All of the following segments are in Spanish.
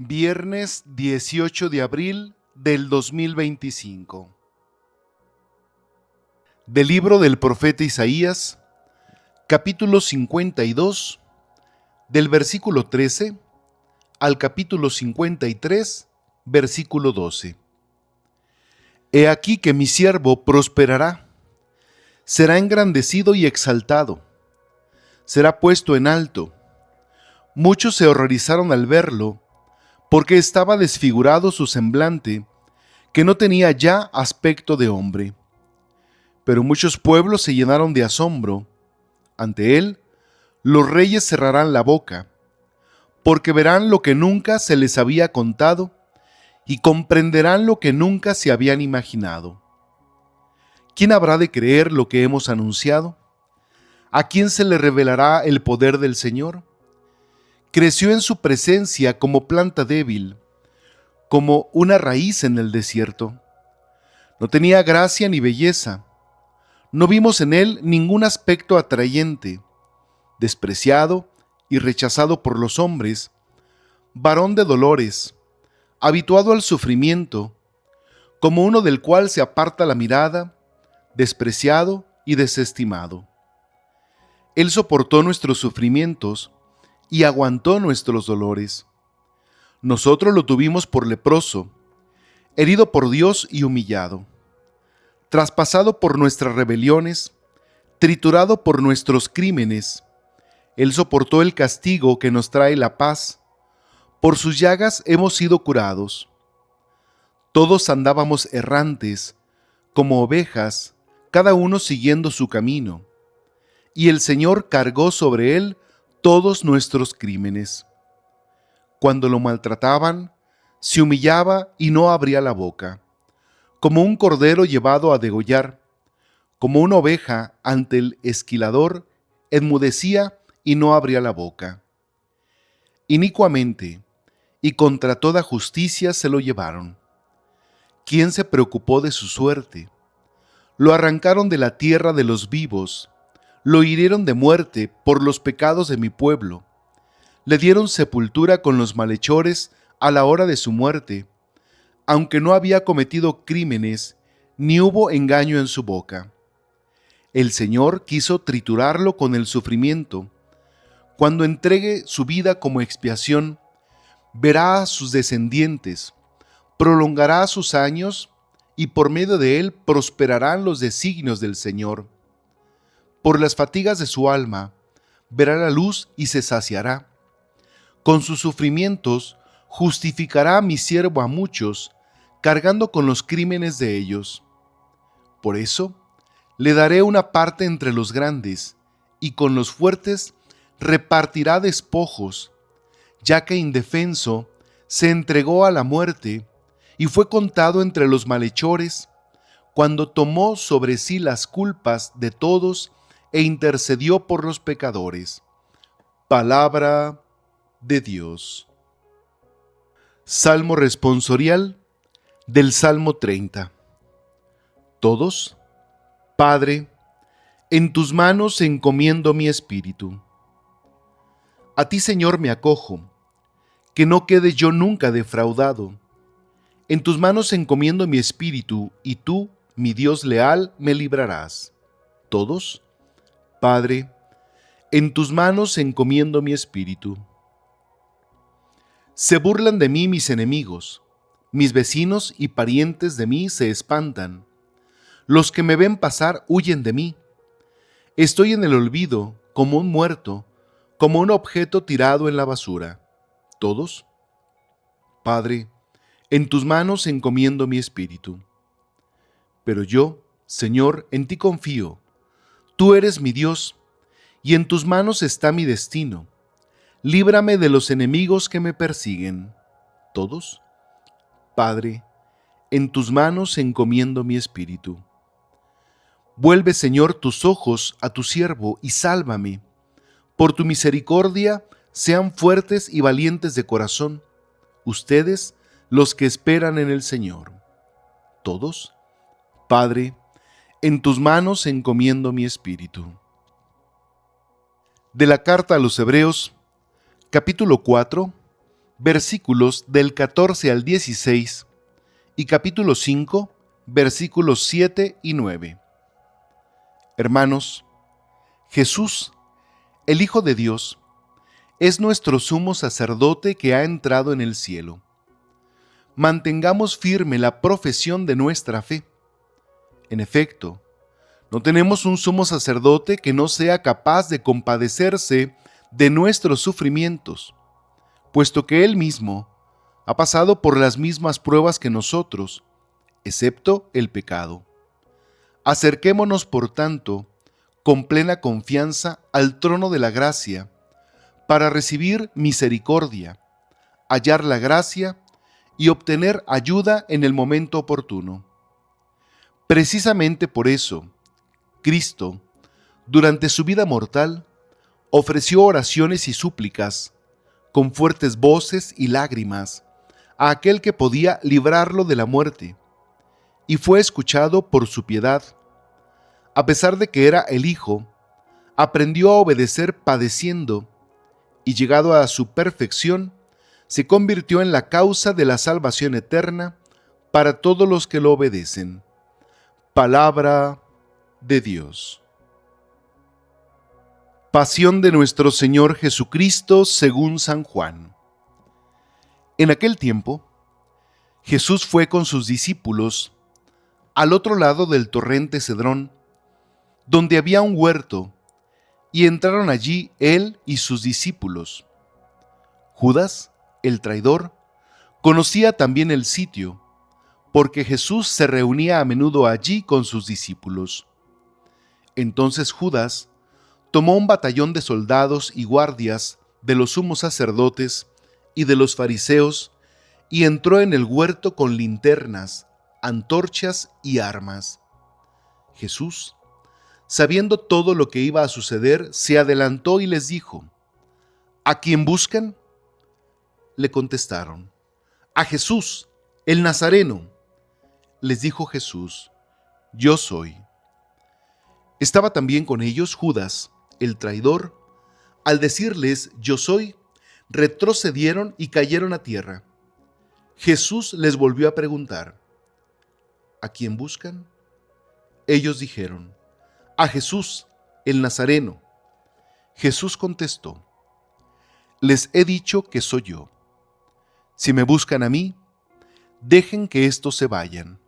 Viernes 18 de abril del 2025. Del libro del profeta Isaías, capítulo 52, del versículo 13 al capítulo 53, versículo 12. He aquí que mi siervo prosperará, será engrandecido y exaltado, será puesto en alto. Muchos se horrorizaron al verlo, porque estaba desfigurado su semblante, que no tenía ya aspecto de hombre. Pero muchos pueblos se llenaron de asombro. Ante él, los reyes cerrarán la boca, porque verán lo que nunca se les había contado y comprenderán lo que nunca se habían imaginado. ¿Quién habrá de creer lo que hemos anunciado? ¿A quién se le revelará el poder del Señor? Creció en su presencia como planta débil, como una raíz en el desierto. No tenía gracia ni belleza. No vimos en él ningún aspecto atrayente. Despreciado y rechazado por los hombres, varón de dolores, habituado al sufrimiento, como uno del cual se aparta la mirada, despreciado y desestimado. Él soportó nuestros sufrimientos y aguantó nuestros dolores. Nosotros lo tuvimos por leproso, herido por Dios y humillado, traspasado por nuestras rebeliones, triturado por nuestros crímenes. Él soportó el castigo que nos trae la paz. Por sus llagas hemos sido curados. Todos andábamos errantes, como ovejas, cada uno siguiendo su camino. Y el Señor cargó sobre él todos nuestros crímenes. Cuando lo maltrataban, se humillaba y no abría la boca, como un cordero llevado a degollar, como una oveja ante el esquilador, enmudecía y no abría la boca. Inicuamente y contra toda justicia se lo llevaron. ¿Quién se preocupó de su suerte? Lo arrancaron de la tierra de los vivos, lo hirieron de muerte por los pecados de mi pueblo. Le dieron sepultura con los malhechores a la hora de su muerte, aunque no había cometido crímenes, ni hubo engaño en su boca. El Señor quiso triturarlo con el sufrimiento. Cuando entregue su vida como expiación, verá a sus descendientes, prolongará sus años, y por medio de él prosperarán los designios del Señor. Por las fatigas de su alma, verá la luz y se saciará. Con sus sufrimientos, justificará a mi siervo a muchos, cargando con los crímenes de ellos. Por eso, le daré una parte entre los grandes, y con los fuertes repartirá despojos, ya que indefenso se entregó a la muerte y fue contado entre los malhechores, cuando tomó sobre sí las culpas de todos e intercedió por los pecadores. Palabra de Dios. Salmo responsorial del Salmo 30. Todos, Padre, en tus manos encomiendo mi espíritu. A ti, Señor, me acojo, que no quede yo nunca defraudado. En tus manos encomiendo mi espíritu, y tú, mi Dios leal, me librarás. Todos, Padre, en tus manos encomiendo mi espíritu. Se burlan de mí mis enemigos, mis vecinos y parientes de mí se espantan. Los que me ven pasar huyen de mí. Estoy en el olvido, como un muerto, como un objeto tirado en la basura. Todos, Padre, en tus manos encomiendo mi espíritu. Pero yo, Señor, en ti confío. Tú eres mi Dios, y en tus manos está mi destino. Líbrame de los enemigos que me persiguen. Todos, Padre, en tus manos encomiendo mi espíritu. Vuelve, Señor, tus ojos a tu siervo y sálvame. Por tu misericordia, sean fuertes y valientes de corazón, ustedes, los que esperan en el Señor. Todos, Padre, en tus manos encomiendo mi espíritu. De la carta a los Hebreos, capítulo 4, versículos del 14 al 16 y capítulo 5, versículos 7 y 9. Hermanos, Jesús, el Hijo de Dios, es nuestro sumo sacerdote que ha entrado en el cielo. Mantengamos firme la profesión de nuestra fe. En efecto, no tenemos un sumo sacerdote que no sea capaz de compadecerse de nuestros sufrimientos, puesto que Él mismo ha pasado por las mismas pruebas que nosotros, excepto el pecado. Acerquémonos, por tanto, con plena confianza al trono de la gracia, para recibir misericordia, hallar la gracia y obtener ayuda en el momento oportuno. Precisamente por eso, Cristo, durante su vida mortal, ofreció oraciones y súplicas, con fuertes voces y lágrimas, a aquel que podía librarlo de la muerte, y fue escuchado por su piedad. A pesar de que era el Hijo, aprendió a obedecer padeciendo, y llegado a su perfección, se convirtió en la causa de la salvación eterna para todos los que lo obedecen. Palabra de Dios. Pasión de nuestro Señor Jesucristo según San Juan. En aquel tiempo, Jesús fue con sus discípulos al otro lado del torrente Cedrón, donde había un huerto, y entraron allí él y sus discípulos. Judas, el traidor, conocía también el sitio, porque Jesús se reunía a menudo allí con sus discípulos. Entonces Judas tomó un batallón de soldados y guardias de los sumos sacerdotes y de los fariseos, y entró en el huerto con linternas, antorchas y armas. Jesús, sabiendo todo lo que iba a suceder, se adelantó y les dijo: ¿A quién buscan? Le contestaron: a Jesús, el Nazareno. Les dijo Jesús: yo soy. Estaba también con ellos Judas, el traidor. Al decirles yo soy, retrocedieron y cayeron a tierra. Jesús les volvió a preguntar: ¿a quién buscan? Ellos dijeron: a Jesús, el Nazareno. Jesús contestó: les he dicho que soy yo. Si me buscan a mí, dejen que éstos se vayan.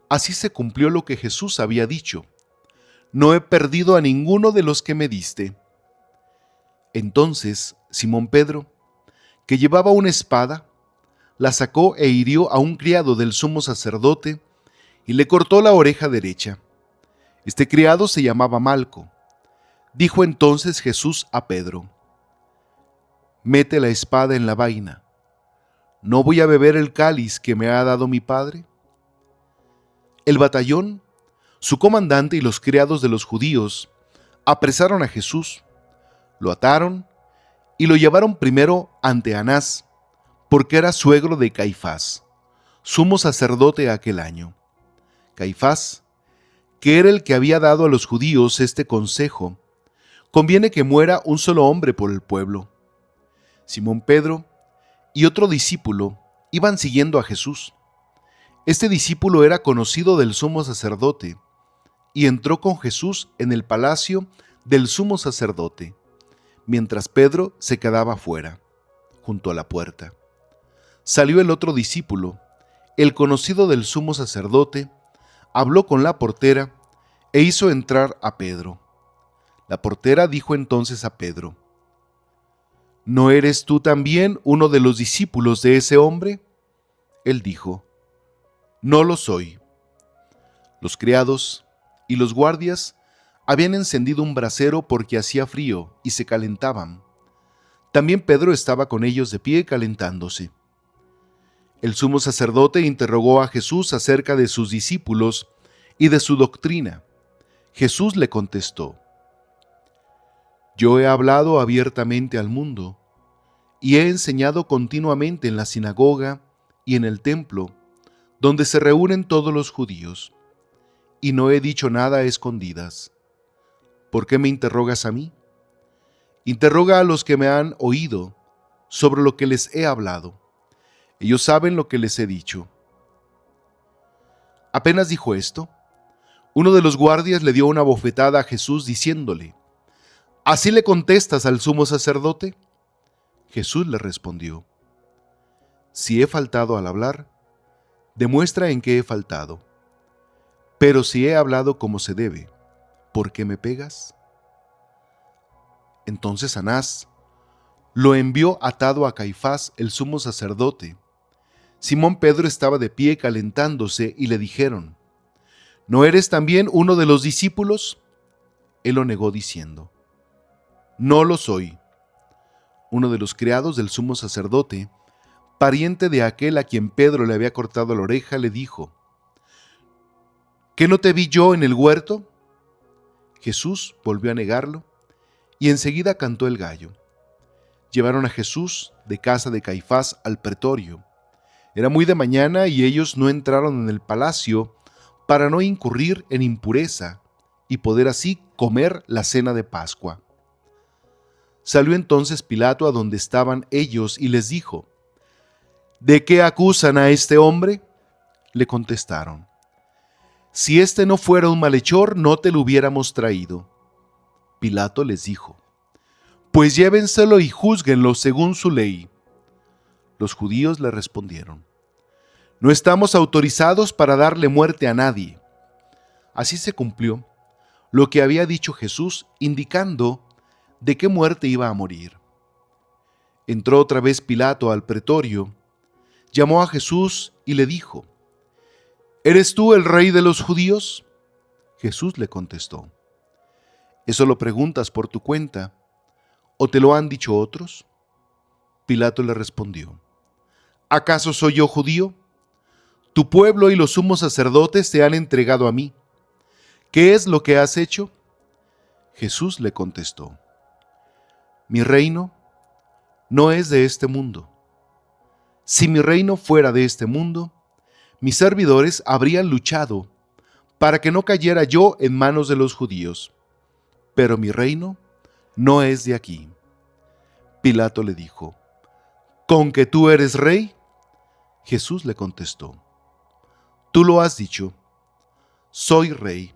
Así se cumplió lo que Jesús había dicho: no he perdido a ninguno de los que me diste. Entonces Simón Pedro, que llevaba una espada, la sacó e hirió a un criado del sumo sacerdote y le cortó la oreja derecha. Este criado se llamaba Malco. Dijo entonces Jesús a Pedro: mete la espada en la vaina. ¿No voy a beber el cáliz que me ha dado mi padre? El batallón, su comandante y los criados de los judíos apresaron a Jesús, lo ataron y lo llevaron primero ante Anás, porque era suegro de Caifás, sumo sacerdote aquel año. Caifás, que era el que había dado a los judíos este consejo: conviene que muera un solo hombre por el pueblo. Simón Pedro y otro discípulo iban siguiendo a Jesús. Este discípulo era conocido del sumo sacerdote y entró con Jesús en el palacio del sumo sacerdote, mientras Pedro se quedaba fuera, junto a la puerta. Salió el otro discípulo, el conocido del sumo sacerdote, habló con la portera e hizo entrar a Pedro. La portera dijo entonces a Pedro: ¿no eres tú también uno de los discípulos de ese hombre? Él dijo: no lo soy. Los criados y los guardias habían encendido un brasero porque hacía frío y se calentaban. También Pedro estaba con ellos de pie calentándose. El sumo sacerdote interrogó a Jesús acerca de sus discípulos y de su doctrina. Jesús le contestó: yo he hablado abiertamente al mundo y he enseñado continuamente en la sinagoga y en el templo, donde se reúnen todos los judíos, y no he dicho nada a escondidas. ¿Por qué me interrogas a mí? Interroga a los que me han oído. sobre lo que les he hablado. Ellos saben lo que les he dicho. Apenas dijo esto, uno de los guardias le dio una bofetada a Jesús diciéndole: ¿Así le contestas al sumo sacerdote? Jesús le respondió: Si he faltado al hablar, demuestra en qué he faltado. Pero si he hablado como se debe, ¿por qué me pegas? Entonces Anás lo envió atado a Caifás, el sumo sacerdote. Simón Pedro estaba de pie calentándose y le dijeron: ¿No eres también uno de los discípulos? Él lo negó diciendo: No lo soy. Uno de los criados del sumo sacerdote, pariente de aquel a quien Pedro le había cortado la oreja, le dijo: ¿Qué no te vi yo en el huerto? Jesús volvió a negarlo y enseguida cantó el gallo. Llevaron a Jesús de casa de Caifás al pretorio. Era muy de mañana y ellos no entraron en el palacio para no incurrir en impureza y poder así comer la cena de Pascua. Salió entonces Pilato a donde estaban ellos y les dijo: ¿De qué acusan a este hombre? Le contestaron: Si este no fuera un malhechor, no te lo hubiéramos traído. Pilato les dijo: Pues llévenselo y júzguenlo según su ley. Los judíos le respondieron: No estamos autorizados para darle muerte a nadie. Así se cumplió lo que había dicho Jesús, indicando de qué muerte iba a morir. Entró otra vez Pilato al pretorio, llamó a Jesús y le dijo: ¿Eres tú el rey de los judíos? Jesús le contestó: ¿Eso lo preguntas por tu cuenta, o te lo han dicho otros? Pilato le respondió: ¿Acaso soy yo judío? Tu pueblo y los sumos sacerdotes te han entregado a mí. ¿Qué es lo que has hecho? Jesús le contestó: Mi reino no es de este mundo. Si mi reino fuera de este mundo, mis servidores habrían luchado para que no cayera yo en manos de los judíos. Pero mi reino no es de aquí. Pilato le dijo: ¿Con que tú eres rey? Jesús le contestó: Tú lo has dicho. Soy rey.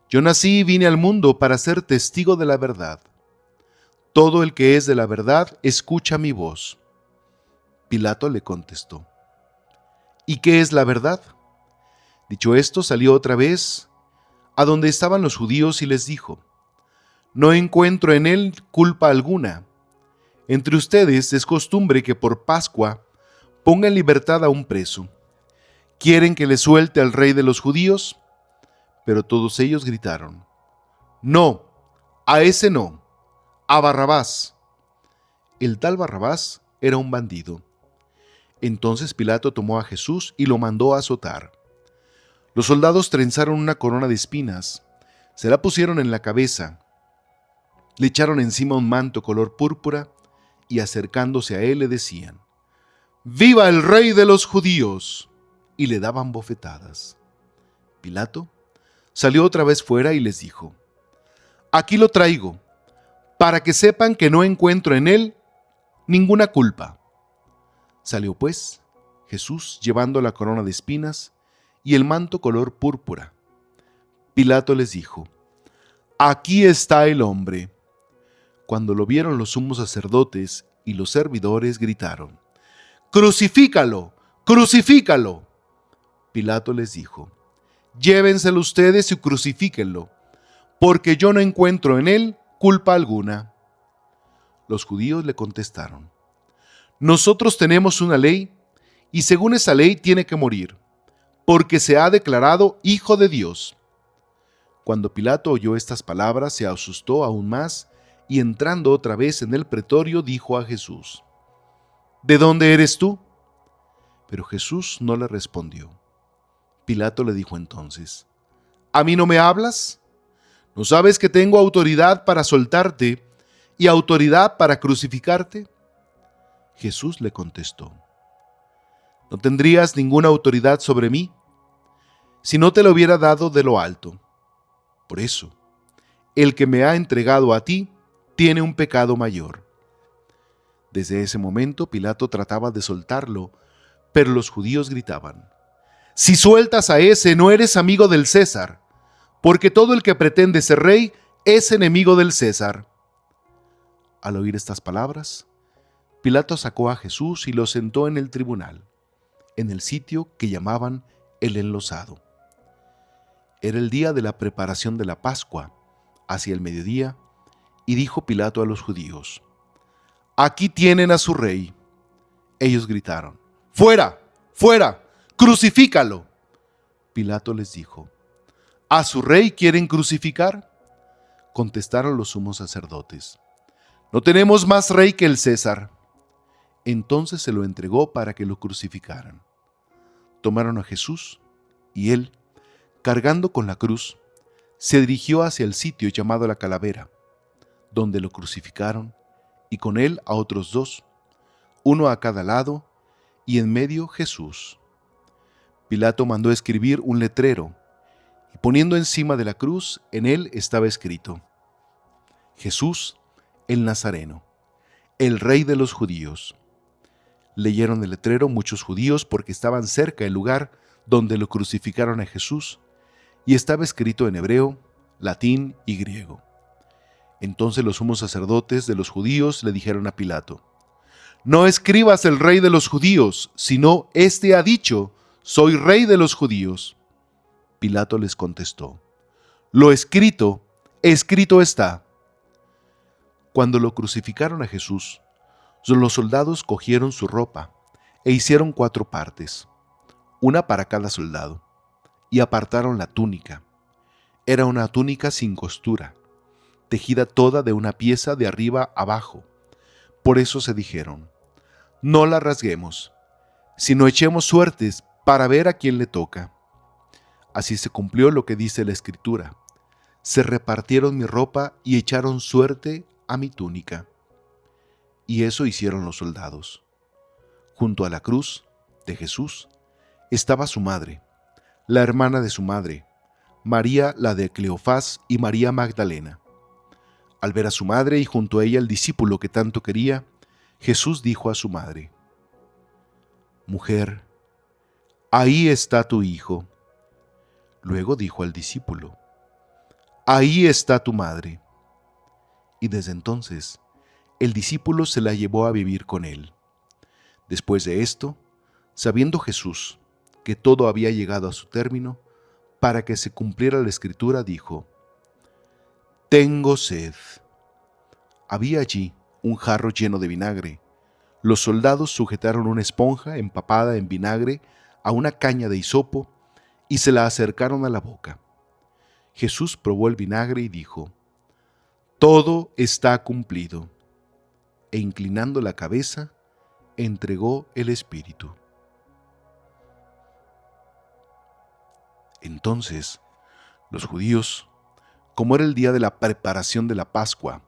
Yo nací y vine al mundo para ser testigo de la verdad. Todo el que es de la verdad escucha mi voz. Pilato le contestó: ¿Y qué es la verdad? Dicho esto, salió otra vez a donde estaban los judíos y les dijo: No encuentro en él culpa alguna. Entre ustedes es costumbre que por Pascua ponga en libertad a un preso. ¿Quieren que le suelte al rey de los judíos? Pero todos ellos gritaron: No, a ese no, a Barrabás. El tal Barrabás era un bandido. Entonces Pilato tomó a Jesús y lo mandó a azotar. Los soldados trenzaron una corona de espinas, se la pusieron en la cabeza, le echaron encima un manto color púrpura y acercándose a él le decían: ¡Viva el rey de los judíos! Y le daban bofetadas. Pilato salió otra vez fuera y les dijo: Aquí lo traigo, para que sepan que no encuentro en él ninguna culpa. Salió pues Jesús llevando la corona de espinas y el manto color púrpura. Pilato les dijo: Aquí está el hombre. Cuando lo vieron los sumos sacerdotes y los servidores gritaron: ¡Crucifícalo! ¡Crucifícalo! Pilato les dijo: Llévenselo ustedes y crucifíquenlo, porque yo no encuentro en él culpa alguna. Los judíos le contestaron: Nosotros tenemos una ley, y según esa ley tiene que morir, porque se ha declarado Hijo de Dios. Cuando Pilato oyó estas palabras, se asustó aún más, y entrando otra vez en el pretorio, dijo a Jesús: ¿De dónde eres tú? Pero Jesús no le respondió. Pilato le dijo entonces: ¿A mí no me hablas? ¿No sabes que tengo autoridad para soltarte y autoridad para crucificarte? Jesús le contestó: No tendrías ninguna autoridad sobre mí si no te lo hubiera dado de lo alto. Por eso, el que me ha entregado a ti tiene un pecado mayor. Desde ese momento Pilato trataba de soltarlo, pero los judíos gritaban: «Si sueltas a ese, no eres amigo del César, porque todo el que pretende ser rey es enemigo del César». Al oír estas palabras, Pilato sacó a Jesús y lo sentó en el tribunal, en el sitio que llamaban el Enlosado. Era el día de la preparación de la Pascua, hacia el mediodía, y dijo Pilato a los judíos: «Aquí tienen a su rey». Ellos gritaron: «¡Fuera! ¡Fuera! ¡Crucifícalo!». Pilato les dijo: «¿A su rey quieren crucificar?». Contestaron los sumos sacerdotes: «No tenemos más rey que el César». Entonces se lo entregó para que lo crucificaran. Tomaron a Jesús, y él, cargando con la cruz, se dirigió hacia el sitio llamado la Calavera, donde lo crucificaron, y con él a otros dos, uno a cada lado, y en medio Jesús. Pilato mandó escribir un letrero, y poniendo encima de la cruz, en él estaba escrito: «Jesús, el Nazareno, el Rey de los judíos». Leyeron el letrero muchos judíos porque estaban cerca del lugar donde lo crucificaron a Jesús, y estaba escrito en hebreo, latín y griego. Entonces los sumos sacerdotes de los judíos le dijeron a Pilato: «No escribas el Rey de los judíos, sino éste ha dicho: soy Rey de los judíos». Pilato les contestó: «Lo escrito, escrito está». Cuando lo crucificaron a Jesús, los soldados cogieron su ropa e hicieron 4 partes, una para cada soldado, y apartaron la túnica. Era una túnica sin costura, tejida toda de una pieza de arriba abajo. Por eso se dijeron: «No la rasguemos, sino echemos suertes para ver a quién le toca». Así se cumplió lo que dice la Escritura: «Se repartieron mi ropa y echaron suerte a mi túnica». Y eso hicieron los soldados. Junto a la cruz de Jesús estaba su madre, la hermana de su madre, María la de Cleofás y María Magdalena. Al ver a su madre y junto a ella el discípulo que tanto quería, Jesús dijo a su madre: «Mujer, ahí está tu hijo». Luego dijo al discípulo: «Ahí está tu madre». Y desde entonces, el discípulo se la llevó a vivir con él. Después de esto, sabiendo Jesús que todo había llegado a su término, para que se cumpliera la Escritura, dijo: «Tengo sed». Había allí un jarro lleno de vinagre. Los soldados sujetaron una esponja empapada en vinagre a una caña de hisopo y se la acercaron a la boca. Jesús probó el vinagre y dijo: «Todo está cumplido». E inclinando la cabeza, entregó el espíritu. Entonces, los judíos, como era el día de la preparación de la Pascua,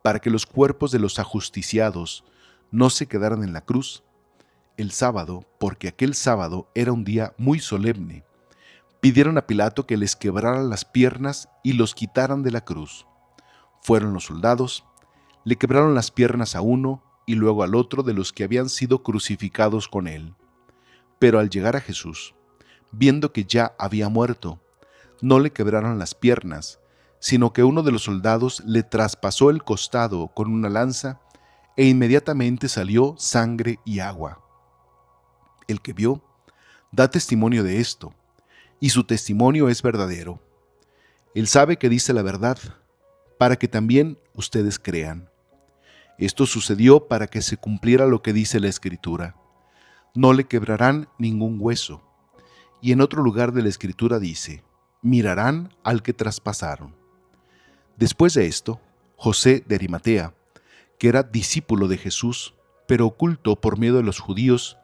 para que los cuerpos de los ajusticiados no se quedaran en la cruz, el sábado, porque aquel sábado era un día muy solemne, pidieron a Pilato que les quebraran las piernas y los quitaran de la cruz. Fueron los soldados, le quebraron las piernas a uno y luego al otro de los que habían sido crucificados con él. Pero al llegar a Jesús, viendo que ya había muerto, no le quebraron las piernas, sino que uno de los soldados le traspasó el costado con una lanza e inmediatamente salió sangre y agua. El que vio da testimonio de esto, y su testimonio es verdadero. Él sabe que dice la verdad, para que también ustedes crean. Esto sucedió para que se cumpliera lo que dice la Escritura: «No le quebrarán ningún hueso». Y en otro lugar de la Escritura dice: «Mirarán al que traspasaron». Después de esto, José de Arimatea, que era discípulo de Jesús, pero oculto por miedo de los judíos,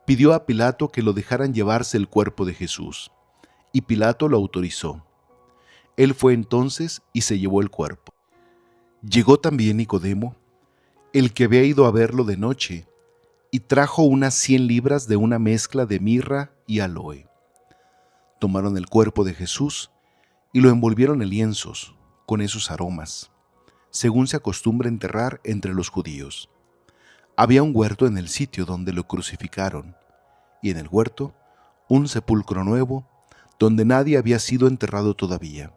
pidió a Pilato que lo dejaran llevarse el cuerpo de Jesús, y Pilato lo autorizó. Él fue entonces y se llevó el cuerpo. Llegó también Nicodemo, el que había ido a verlo de noche, y trajo unas 100 libras de una mezcla de mirra y aloe. Tomaron el cuerpo de Jesús y lo envolvieron en lienzos con esos aromas, según se acostumbra enterrar entre los judíos. Había un huerto en el sitio donde lo crucificaron, y en el huerto un sepulcro nuevo, donde nadie había sido enterrado todavía.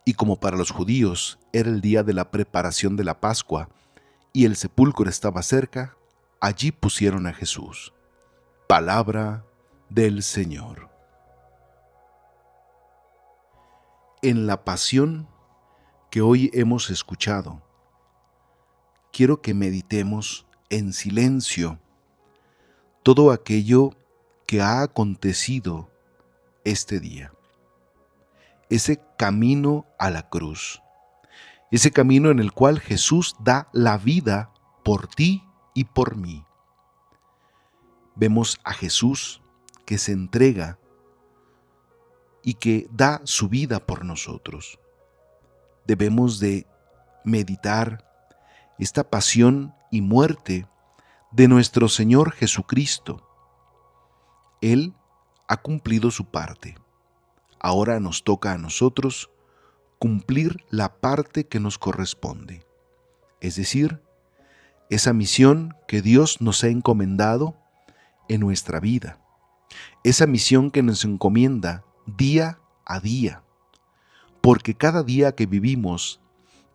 Y como para los judíos era el día de la preparación de la Pascua, y el sepulcro estaba cerca, allí pusieron a Jesús. Palabra del Señor. En la pasión que hoy hemos escuchado, quiero que meditemos en silencio todo aquello que ha acontecido este día. Ese camino a la cruz, ese camino en el cual Jesús da la vida por ti y por mí. Vemos a Jesús que se entrega y que da su vida por nosotros. Debemos de meditar esta pasión y muerte de nuestro Señor Jesucristo. Él ha cumplido su parte. Ahora nos toca a nosotros cumplir la parte que nos corresponde, es decir, esa misión que Dios nos ha encomendado en nuestra vida, esa misión que nos encomienda día a día, porque cada día que vivimos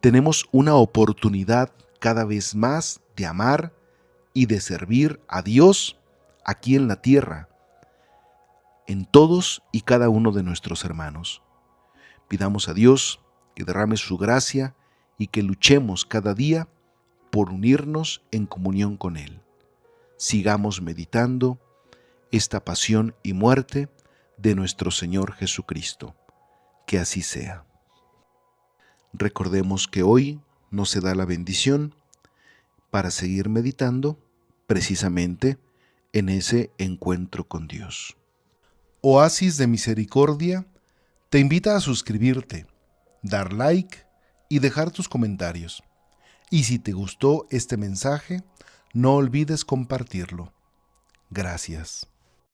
tenemos una oportunidad cada vez más de amar y de servir a Dios aquí en la tierra, en todos y cada uno de nuestros hermanos. Pidamos a Dios que derrame su gracia y que luchemos cada día por unirnos en comunión con Él. Sigamos meditando esta pasión y muerte de nuestro Señor Jesucristo. Que así sea. Recordemos que hoy nos se da la bendición para seguir meditando precisamente en ese encuentro con Dios. Oasis de Misericordia te invita a suscribirte, dar like y dejar tus comentarios. Y si te gustó este mensaje, no olvides compartirlo. Gracias.